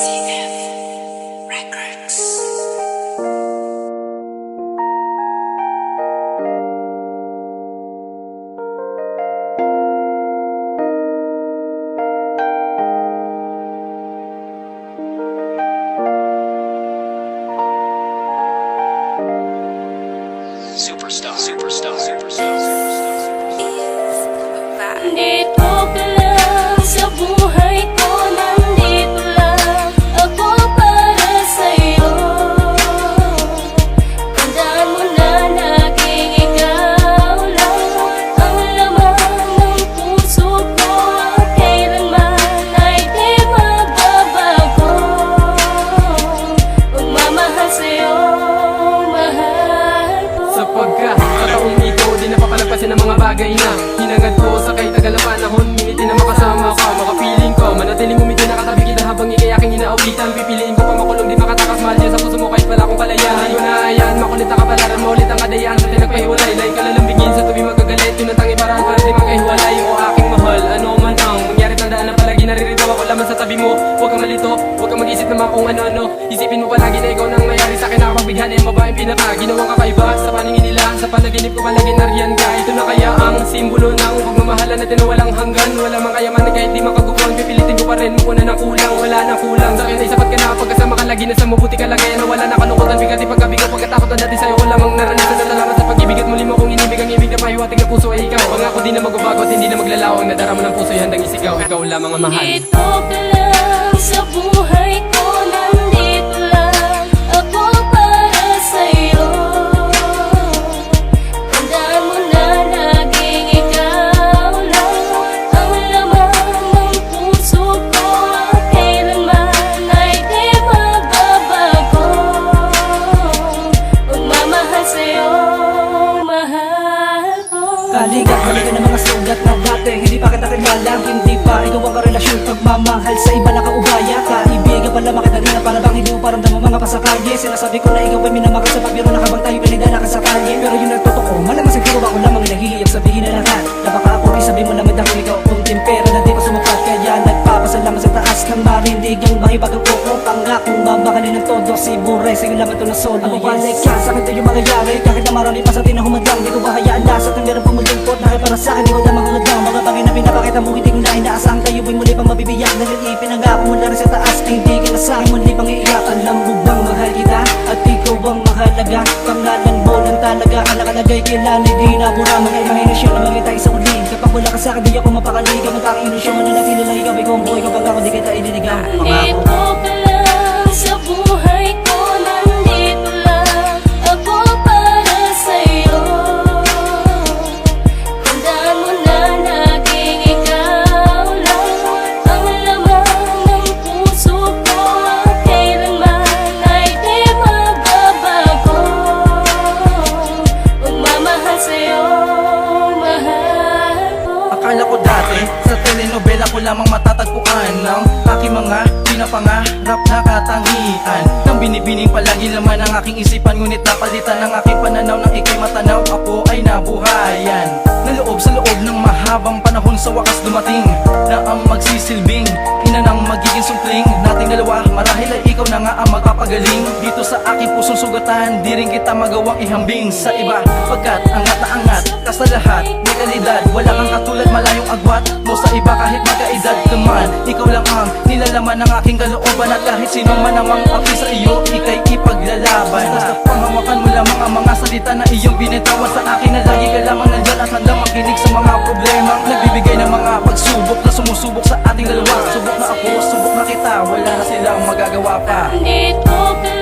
CF Records. Superstar. Nandito ka lang sa buhay ko, nandito lang ako para sa'yo. Tandaan mo na laging ikaw lang ang laman ng puso ko. Kailanman ay di magbabago. Magmamahal sa'yo, mahal ko. Sapagkat kataong ito, di napapalagpasin ng mga bagay na hinangad ko sa kay tagal na panahon. Miniti na makasama ka, makapiling ko manatiling umiti na katabi kita habang ikay aking inaawitan. Pipiliin ko pa makulong, di makatakas, mahal niya sa puso mo kahit wala akong palayan. Hindi ko na ayan, makulit na kapalaran mo ulit ang kadayaan. Sa tinagpahiwalay, lay kalalambingin sa tuwi magkagalit. Yun ang tangi paraan para di magkahiwalay. O aking mahal, ano man ang mangyari, tandaan na palagi naririto ako lamang sa tabi mo. Huwag kang malito, huwag kang mag-isip naman kung ano-ano. Isipin mo palagi na ikaw nang mayari sa akin. Nakapagbighan ang babaeng pinaka ginawang kakaiba sa paningin nila. Sa panaginip ko palagi nariyan ka. Ito na kaya ang simbolo ng pagmamahalan natin na walang hanggan. Wala man kayaman na kahit di makagupuan, pipilitin ko pa rin mo na ng kulang. Wala nang kulang sa akin ay sapat ka na. Pagkasama ka lagi na sa mabuti ka lagay na wala na kalungkutan. Bigati pagkabigo pagkatakot na dati sa'yo ko lamang naranasan. Salamat sa pag-ibig at muli mo kong inibig. Ang ibig na pahiwatig na puso ay ikaw. Pangako di na magbabago at hindi na maglalawang. Nadarama ng puso ay handang isigaw. Ikaw lamang ang mahal. Nandito ka lang sa buhay ko, nandito lang ako para sa'yo. Tandaan mo na laging ikaw lang ang laman ng puso ko. Kailanman ay di magbabago. Magmamahal sa'yo, mahal ko. Kaligat ng mga sugat na dati hindi pa kita kilala. Hindi pa ikaw ang karelasyon, pagmamahal sa iba na kaubaya. Kaibigan pala makadalina para bang hindi mo paramdam ang mga pasakali. Sinasabi ko na ikaw ay minamahal sa pabiro na habang tayo pinagdala ka sa kalye. Pero yun ang totoo, malamang siguro ako lamang nahihiyap sabihin na lahat. Napaka ako ay sabi mo naman ako ikaw kung timpera na di pa sumukat. Kaya nagpapasalamat sa taas ng marindig ang mahibagang koko. Pangakong babakalin ng todo si Buray sa'yo lamang to na solo. Ako balik ka sa akin tayo mangyayari kahit na marami pa sa atin na humadang. Di ko ba hayaan na sa ating meron pumulungkot. Dahil para sa akin di ko na manguladang. Mga bagay na pinapakita mo hindi ko na inaasahan. Tayo ay muli pang mabibiyak. Dahil ipinangako mo na rin sa taas na hindi ka na sa akin muli pang iiyak. Alam mo bang mahal kita at ikaw ang mahalaga. Pangalan mo lang talaga ang nakalagay. Kailan ay di na buramang ay mahinasyon na magkita isang uli. Kapag wala ka sa akin di ako mapakali. Kapag aking ilusyon mananatili lang ikaw ay kumboy. Kapag ako di kita iniligaw. Nandito ka lang sa buhay ko, nandito lang ako para sa'yo. Tandaan mo na laging ikaw lang ang laman ng puso ko. Kailanman ay di magbabago. Magmamahal sa'yo, mahal ko. Akala ko dati sa telenovela ko lamang matatagpuan ng aking mga pinapangarap na katangian. Nang binibining palagi laman ang aking isipan, ngunit napalitan ng aking pananaw ng ikay matanaw. Ako ay nabuhayan na loob sa loob ng mahabang panahon. Sa wakas dumating na ang magsisilbing ina ng magiging sumpling nating dalawa. Marahil ay ikaw na nga ang magpapagaling dito sa aking pusong sugatan. Di rin kita magawang ihambing sa iba, pagkat angat na angat ka sa lahat. May kalidad, wala kang katulad, malayong agwat mo sa iba kahit magkaedad ka man. Ikaw lang ang nilalaman ng aking kalooban, at kahit sino man namang api sa iyo, ikay ipaglalaban. Basta panghawakan mo lamang ang mga salita na iyong binitawan sa akin, na lagi ka lamang nandyan at handang makinig sa mga problema. Nagbibigay ng mga pagsubok na sumusubok sa ating dalawa. Subok na ako, subok na kita, wala na silang magagawa pa. Nandito ka